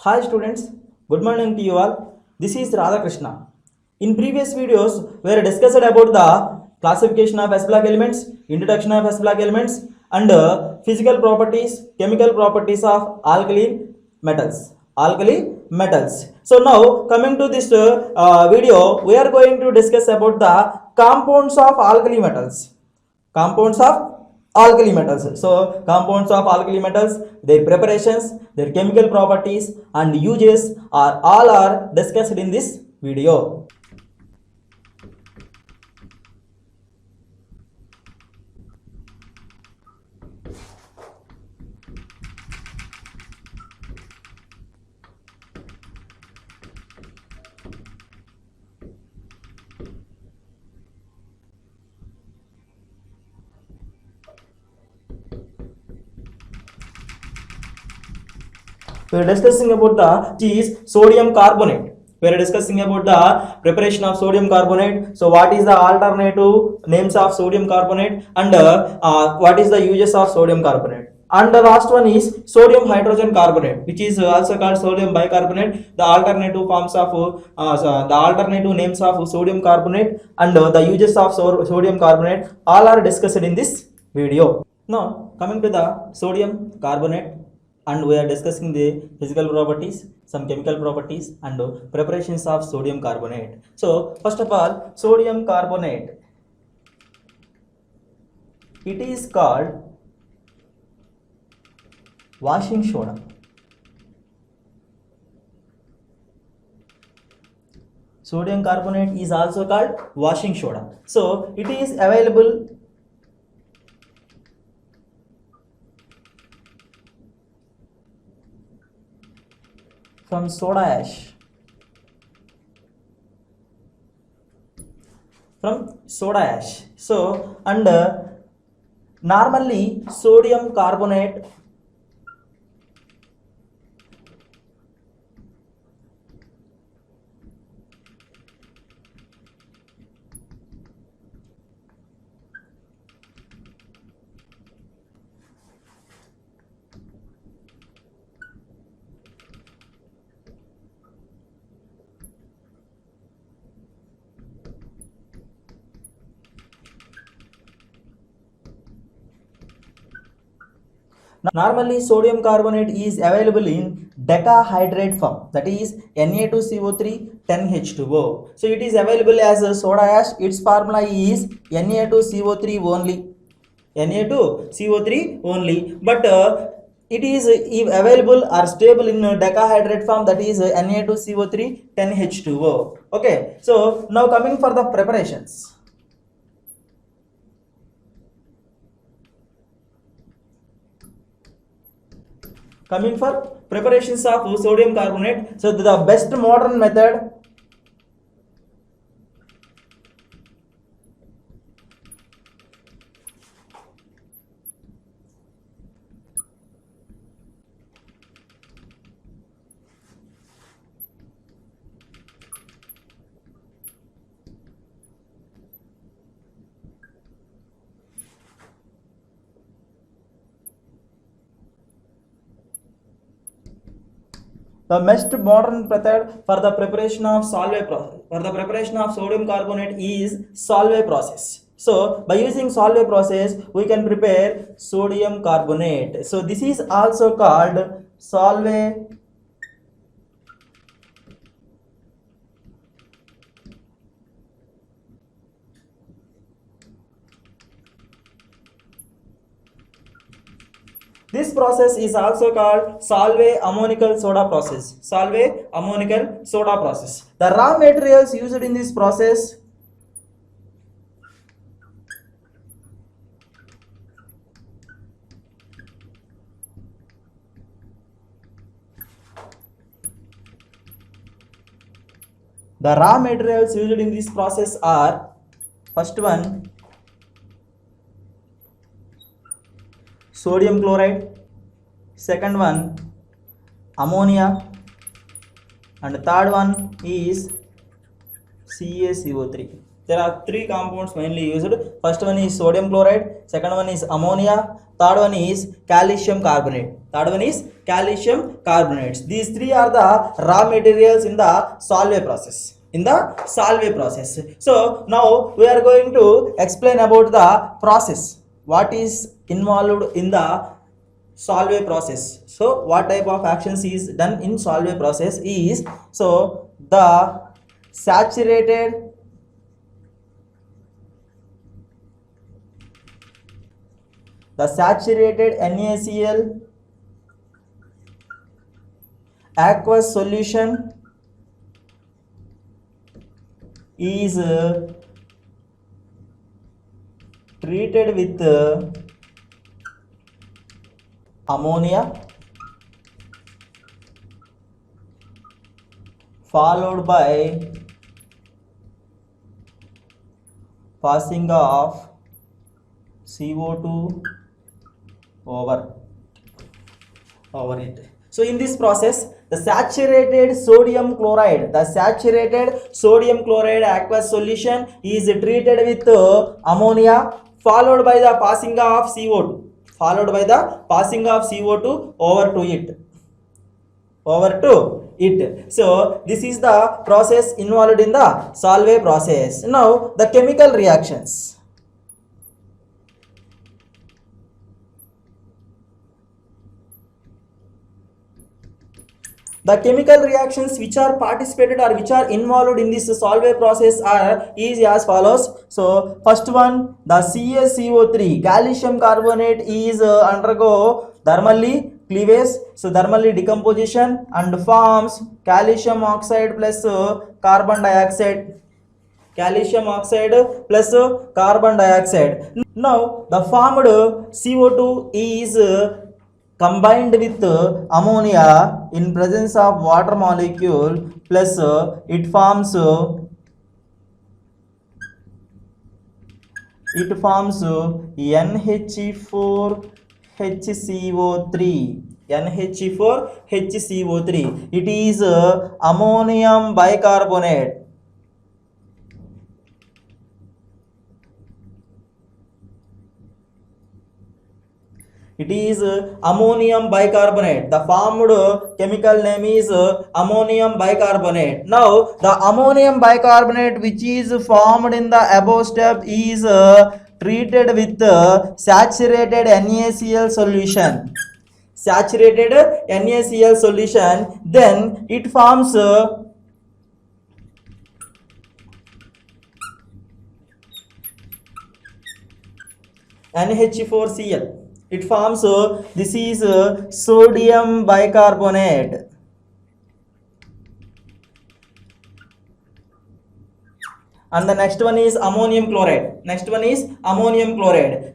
Hi students, good morning to you all. This is Radhakrishna. In previous videos, we were discussed about the classification of S-block elements, introduction of S-block elements, and physical properties, chemical properties of alkali metals. Alkali metals. So now coming to this video, we are going to discuss about the compounds of alkali metals. Compounds of alkali metals. So compounds of alkali metals, their preparations, their chemical properties and uses are all are discussed in this video. We are discussing about the is sodium carbonate. We are discussing about the preparation of sodium carbonate. So what is the alternative names of sodium carbonate and what is the uses of sodium carbonate. And the last one is sodium hydrogen carbonate, which is also called sodium bicarbonate. The alternative forms of the alternative names of sodium carbonate and the uses of sodium carbonate all are discussed in this video. Now coming to the sodium carbonate, and we are discussing the physical properties, some chemical properties and preparations of sodium carbonate. So first of all, sodium carbonate, it is called washing soda. Sodium carbonate is also called washing soda. So it is available from soda ash. From soda ash. So and normally sodium carbonate normally sodium carbonate is available in decahydrate form, that is Na2CO3 10H2O. So it is available as a soda ash. Its formula is Na2CO3 only. Na2CO3 only, but it is available or stable in decahydrate form, that is Na2CO3 10H2O. Okay, so now coming for the preparations. Coming for preparations of sodium carbonate, so the best modern method the most modern method for the preparation of sodium carbonate is Solvay process. So by using Solvay process, we can prepare sodium carbonate. So this is also called Solvay This process is also called Solvay ammonical soda process. Solvay ammonical soda process. The raw materials used in this process are, first one, sodium chloride, second one ammonia, and third one is CaCO3. There are three compounds mainly used. First one is sodium chloride, second one is ammonia, third one is calcium carbonate. Third one is calcium carbonates. These three are the raw materials in the Solvay process. In the Solvay process. So now we are going to explain about the process. What is involved in the Solvay process? So what type of actions is done in Solvay process is, so the saturated NaCl aqueous solution is treated with ammonia followed by passing of CO2 over it. So in this process, the saturated sodium chloride aqueous solution is treated with ammonia followed by the passing of CO2 over to it. So this is the process involved in the Solvay process. Now the chemical reactions. The chemical reactions which are participated or which are involved in this Solvay process is as follows. So first one, the CaCO3 calcium carbonate is undergo thermally cleavage, so thermally decomposition and forms calcium oxide plus carbon dioxide. Now the formed CO2 is combined with ammonia in presence of water molecule plus it forms NH4HCO3. It is ammonium bicarbonate. It is ammonium bicarbonate. The formed chemical name is ammonium bicarbonate. Now the ammonium bicarbonate which is formed in the above step is treated with saturated NaCl solution. Then it forms NH4Cl. It forms this is sodium bicarbonate. And the next one is ammonium chloride.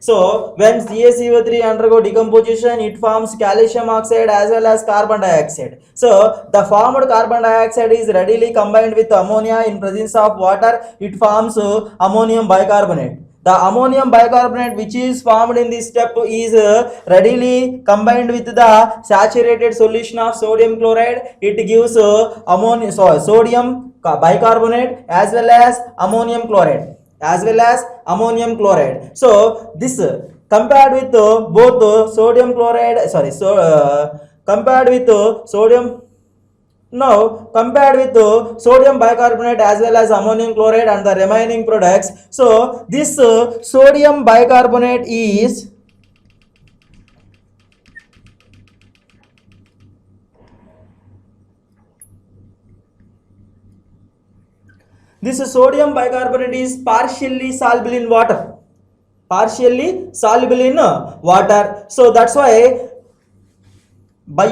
So when CaCO3 undergo decomposition, it forms calcium oxide as well as carbon dioxide. So the formed carbon dioxide is readily combined with ammonia in presence of water. It forms ammonium bicarbonate. The ammonium bicarbonate which is formed in this step is readily combined with the saturated solution of sodium chloride. It gives sodium bicarbonate as well as ammonium chloride. So this compared with both sodium chloride compared with sodium bicarbonate as well as ammonium chloride and the remaining products. So this sodium bicarbonate is partially soluble in water. So that's why by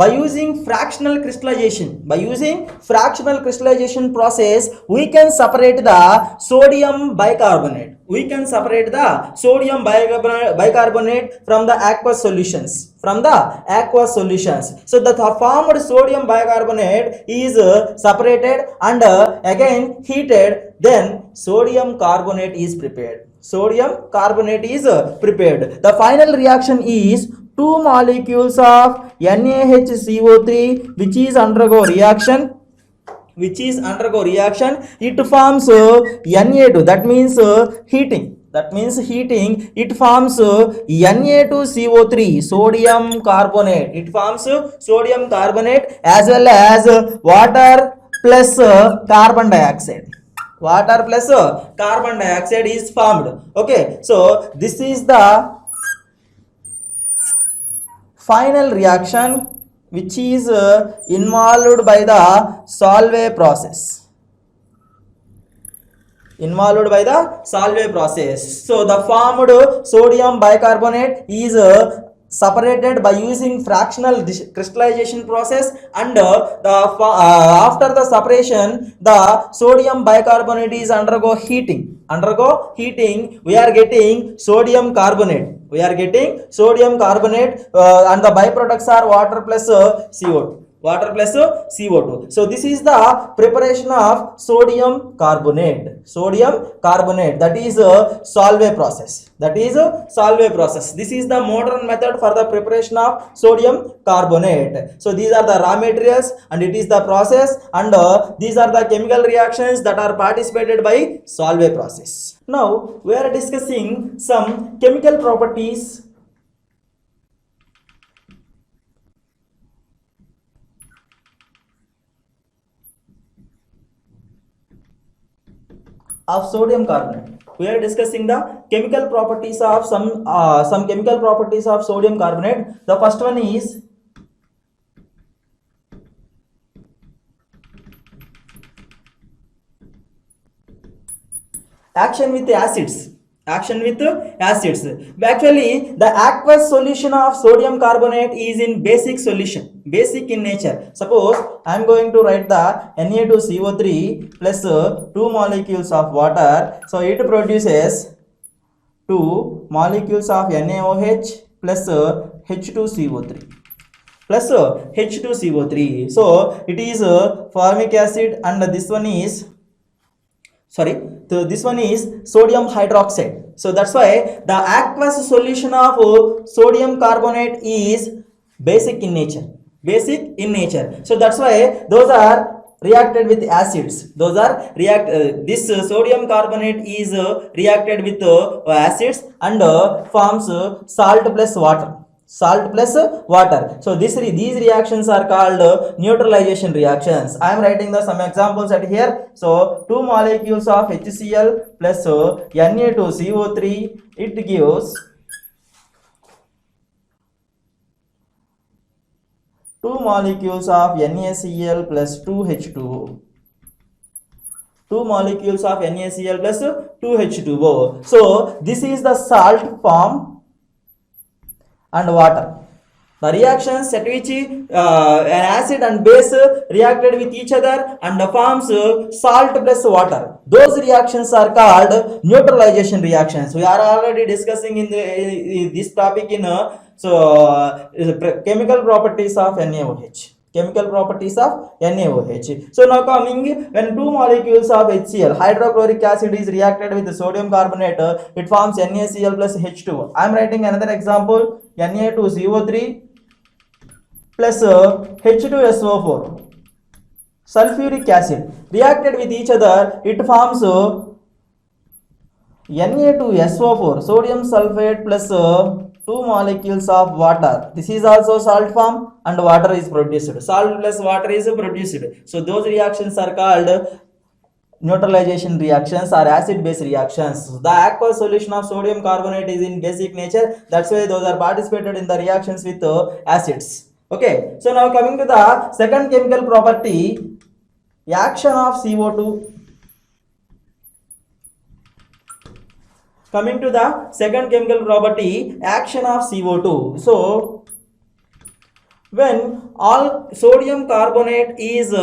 using fractional crystallization process, we can separate the sodium bicarbonate. we can separate the sodium bicarbonate from the aqueous solutions, so the formed sodium bicarbonate is separated and again heated, then sodium carbonate is prepared. The final reaction is two molecules of NaHCO3 which is undergo reaction, it forms Na2, that means heating, it forms Na2CO3 sodium carbonate, as well as water plus carbon dioxide, is formed. Okay, so this is the final reaction which is involved by the Solvay process. So the formed sodium bicarbonate is separated by using fractional crystallization process, and after the separation the sodium bicarbonate is undergo heating, we are getting sodium carbonate, and the byproducts are water plus CO2. So this is the preparation of sodium carbonate, that is Solvay process, this is the modern method for the preparation of sodium carbonate. So these are the raw materials and it is the process, and these are the chemical reactions that are participated by Solvay process. Now we are discussing some chemical properties of sodium carbonate. We are discussing the chemical properties of some chemical properties of sodium carbonate. The first one is action with acids. Actually the aqueous solution of sodium carbonate is in basic in nature. Suppose I am going to write the Na2CO3 plus 2 molecules of water, so it produces 2 molecules of NaOH plus H2CO3 so it is formic acid, and this one is sodium hydroxide. So that's why the aqueous solution of sodium carbonate is basic in nature. So that's why those are reacted with acids. This sodium carbonate is reacted with acids and forms salt plus water. So these reactions are called neutralization reactions. I am writing some examples at here. So 2 molecules of HCl plus Na2CO3, it gives 2 molecules of NaCl plus 2H2O. 2 molecules of NaCl plus 2H2O. So this is the salt form and water. The reactions at which an acid and base reacted with each other and forms salt plus water, those reactions are called neutralization reactions. We are already discussing in this topic in chemical properties of NaOH. So now coming, when 2 molecules of HCl, hydrochloric acid, is reacted with sodium carbonate, it forms NaCl plus H2O. I am writing another example, Na2CO3 plus H2SO4, sulfuric acid, reacted with each other, it forms Na2SO4, sodium sulfate plus 2 molecules of water. This is also salt form and water is produced. Salt plus water is produced. So those reactions are called neutralization reactions or acid base reactions. The aqueous solution of sodium carbonate is in basic nature. That's why those are participated in the reactions with acids. Okay, so now coming to the second chemical property, action of CO2. Coming to the second chemical property, action of CO2. So when all sodium carbonate is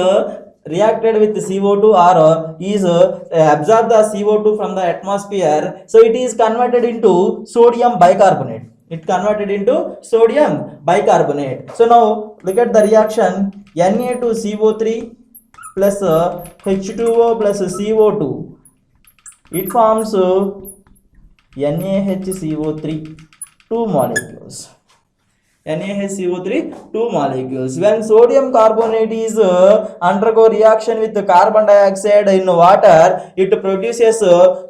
reacted with CO2 or is absorb the CO2 from the atmosphere, so it is converted into sodium bicarbonate. It converted into sodium bicarbonate. So now look at the reaction. Na2CO3 plus H2O plus CO2, it forms NaHCO3, two molecules. NaHCO3, two molecules. When sodium carbonate is undergo reaction with carbon dioxide in water, it produces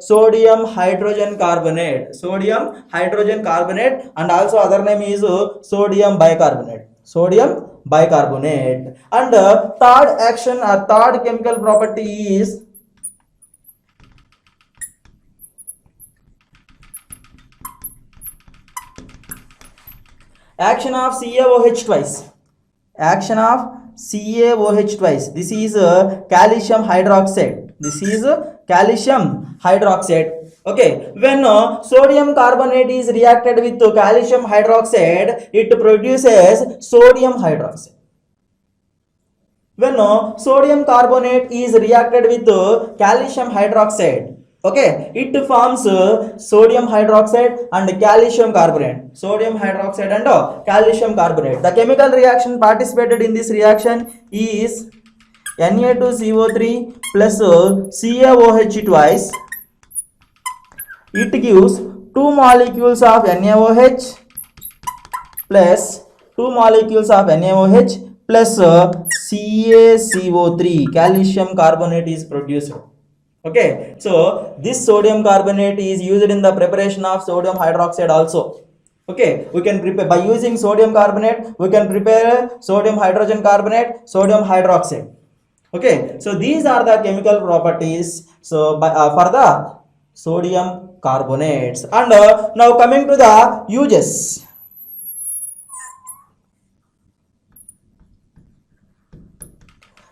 sodium hydrogen carbonate. Sodium hydrogen carbonate, and also other name is sodium bicarbonate. Sodium bicarbonate. And third action or third chemical property is action of CaOH twice. Action of CaOH twice. This is calcium hydroxide. This is calcium hydroxide. Okay, when sodium carbonate is reacted with calcium hydroxide, it produces sodium hydroxide. When sodium carbonate is reacted with calcium hydroxide, okay, it forms sodium hydroxide and calcium carbonate. Sodium hydroxide and calcium carbonate. The chemical reaction participated in this reaction is Na2CO3 plus CaOH twice. It gives two molecules of NaOH plus two molecules of NaOH plus CaCO3, calcium carbonate is produced. Okay, so this sodium carbonate is used in the preparation of sodium hydroxide also. Okay, we can prepare by using sodium carbonate, we can prepare sodium hydrogen carbonate, sodium hydroxide. Okay, so these are the chemical properties so for the sodium carbonates. And now coming to the uses.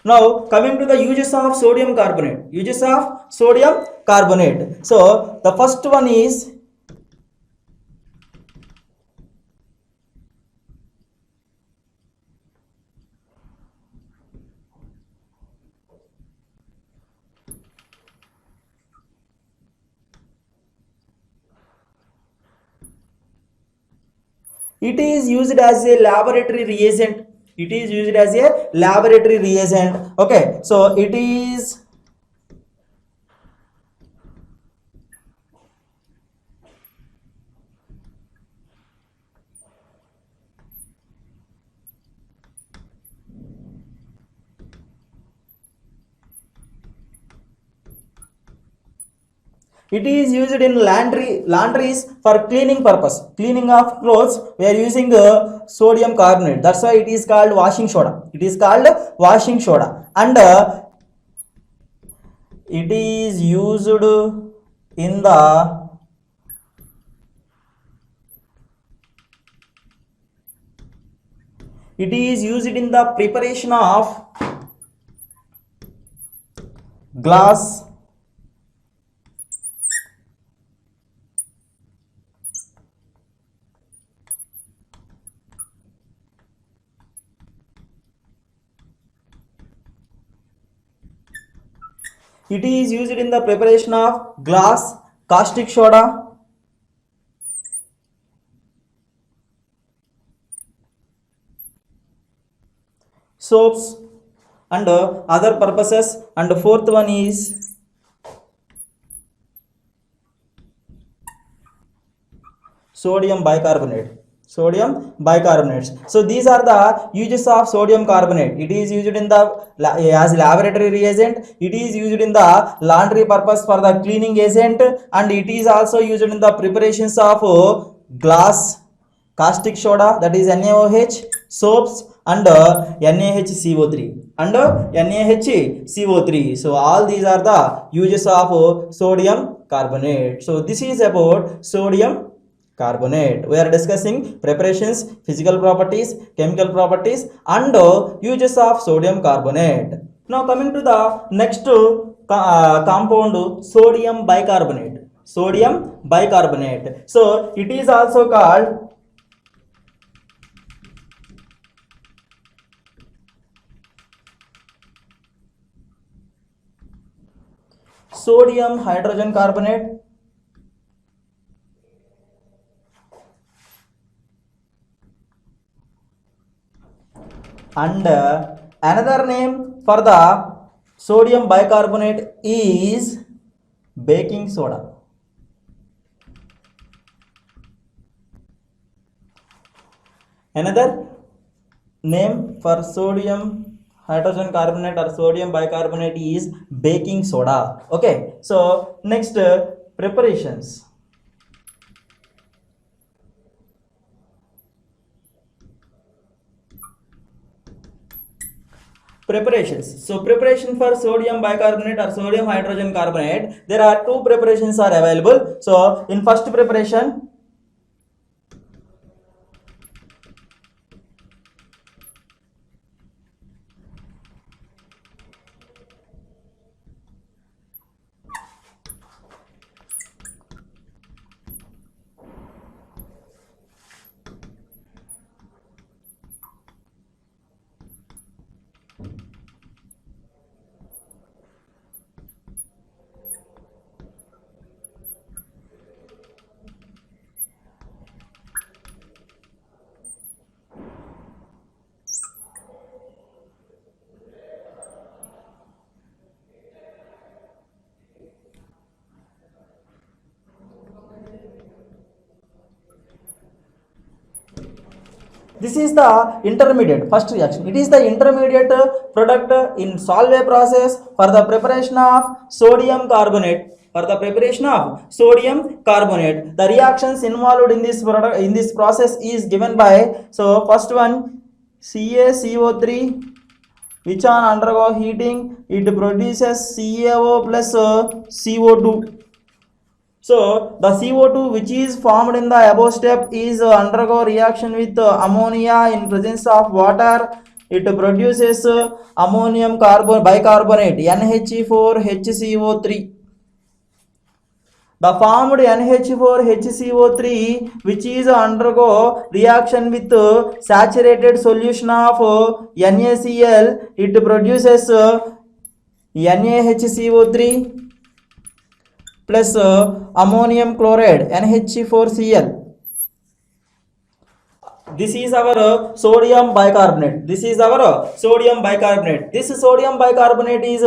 Now coming to the uses of sodium carbonate. Uses of sodium carbonate. So the first one is it is used as a laboratory reagent. It is used as a laboratory reagent. Okay, so it is used in laundries for cleaning purpose. Cleaning of clothes, we are using sodium carbonate. That's why it is called washing soda. It is called washing soda. And it is used in the preparation of glass, it is used in the preparation of glass, caustic soda, soaps, and other purposes. And the fourth one is sodium bicarbonate. Sodium bicarbonates. So these are the uses of sodium carbonate. It is used in the as laboratory reagent. It is used in the laundry purpose for the cleaning agent, and it is also used in the preparations of glass, caustic soda, that is NaOH, soaps, and NaHCO3 and NaHCO3. So all these are the uses of sodium carbonate. So this is about sodium carbonate. We are discussing preparations, physical properties, chemical properties, and uses of sodium carbonate. Now coming to the next compound, sodium bicarbonate. Sodium bicarbonate. So it is also called sodium hydrogen carbonate. And another name for the sodium bicarbonate is baking soda. Another name for sodium hydrogen carbonate or sodium bicarbonate is baking soda. Okay, so next preparations. Preparations. So preparation for sodium bicarbonate or sodium hydrogen carbonate, there are two preparations are available. So in first preparation, this is the intermediate first reaction. It is the intermediate product in Solvay process for the preparation of sodium carbonate. For the preparation of sodium carbonate, the reactions involved in this product in this process is given by, so first one, CaCO3, which on undergo heating it produces CaO plus CO2. So the CO2 which is formed in the above step is undergo reaction with ammonia in presence of water. It produces ammonium bicarbonate NH4HCO3. The formed NH4HCO3 which is undergo reaction with saturated solution of NaCl, it produces NaHCO3 plus ammonium chloride NH4Cl. This is our sodium bicarbonate. This is our sodium bicarbonate. This sodium bicarbonate is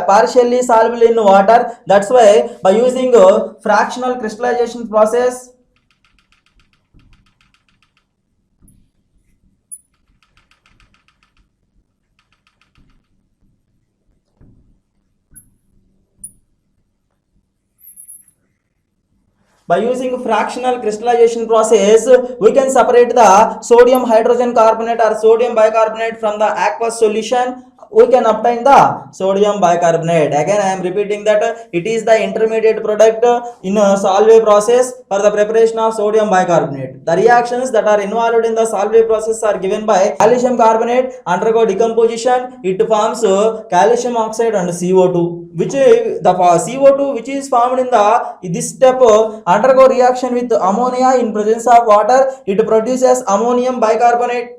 partially soluble in water. That's why by using fractional crystallization process, by using fractional crystallization process, we can separate the sodium hydrogen carbonate or sodium bicarbonate from the aqueous solution. We can obtain the sodium bicarbonate. Again, I am repeating that it is the intermediate product in a Solvay process for the preparation of sodium bicarbonate. The reactions that are involved in the Solvay process are given by calcium carbonate undergo decomposition. It forms calcium oxide and CO2, which the CO2 which is formed in the this step undergo reaction with ammonia in presence of water. It produces ammonium bicarbonate.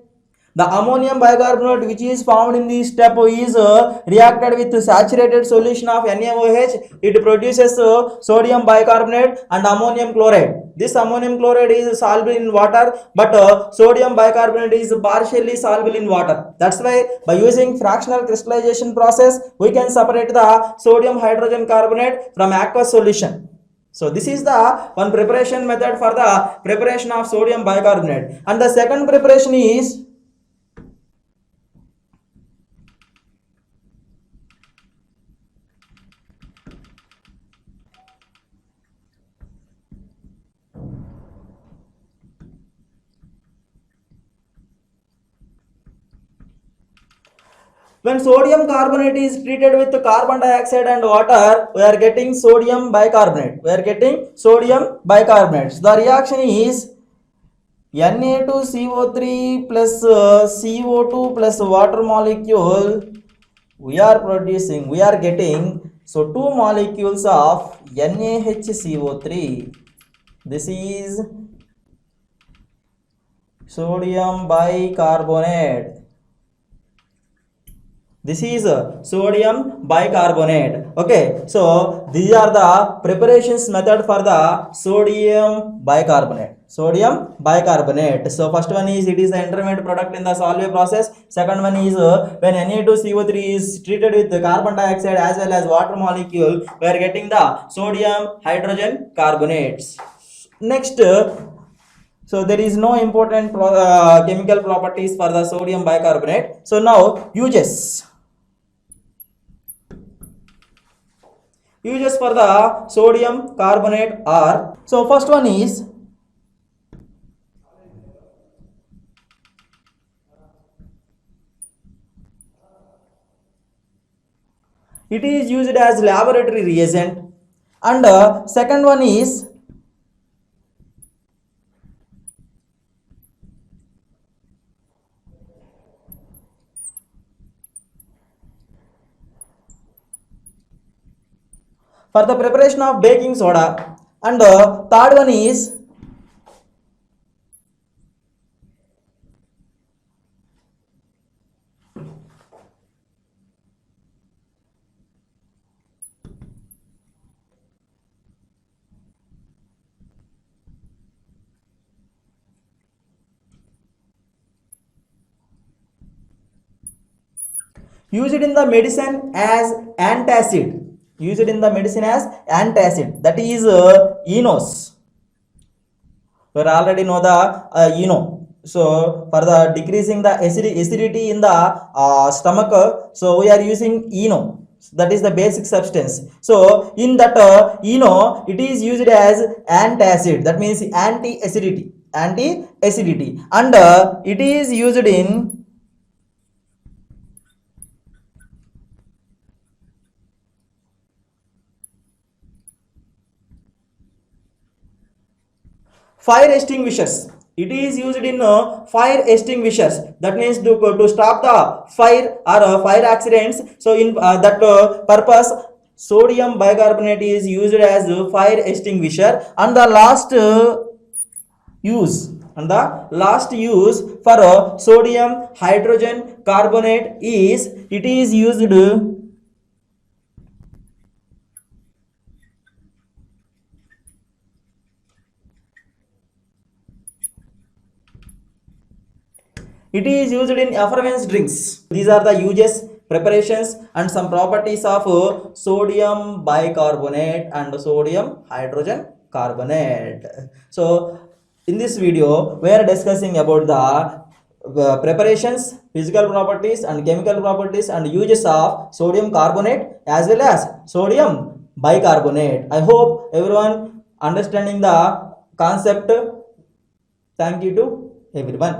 The ammonium bicarbonate which is found in this step is reacted with saturated solution of NaOH. It produces sodium bicarbonate and ammonium chloride. This ammonium chloride is soluble in water, but sodium bicarbonate is partially soluble in water. That's why by using fractional crystallization process, we can separate the sodium hydrogen carbonate from aqueous solution. So this is the one preparation method for the preparation of sodium bicarbonate. And the second preparation is when sodium carbonate is treated with carbon dioxide and water, we are getting sodium bicarbonate. We are getting sodium bicarbonate. So the reaction is Na2CO3 plus CO2 plus water molecule. We are getting so two molecules of NaHCO3. This is sodium bicarbonate. This is sodium bicarbonate. Okay, so these are the preparations method for the sodium bicarbonate. Sodium bicarbonate. So first one is it is the intermediate product in the Solvay process. Second one is when Na2CO3 is treated with the carbon dioxide as well as water molecule, we are getting the sodium hydrogen carbonates. Next, so there is no important chemical properties for the sodium bicarbonate. So now uses for the sodium carbonate are, so first one is it is used as laboratory reagent, and second one is for the preparation of baking soda, and third one is used in the medicine as antacid. Used in the medicine as antacid, that is enos. We already know the eno. So for the decreasing the acidity in the stomach, so we are using eno. That is the basic substance. So in that eno, it is used as antacid, that means anti acidity, and it is used in fire extinguishers. It is used in fire extinguishers, that means to stop the fire or fire accidents. So in that purpose, sodium bicarbonate is used as fire extinguisher. And the last use for sodium hydrogen carbonate is it is used It is used in effervescent drinks. These are the uses, preparations, and some properties of sodium bicarbonate and sodium hydrogen carbonate. So, in this video, we are discussing about the preparations, physical properties, and chemical properties, and uses of sodium carbonate as well as sodium bicarbonate. I hope everyone understanding the concept. Thank you to everyone.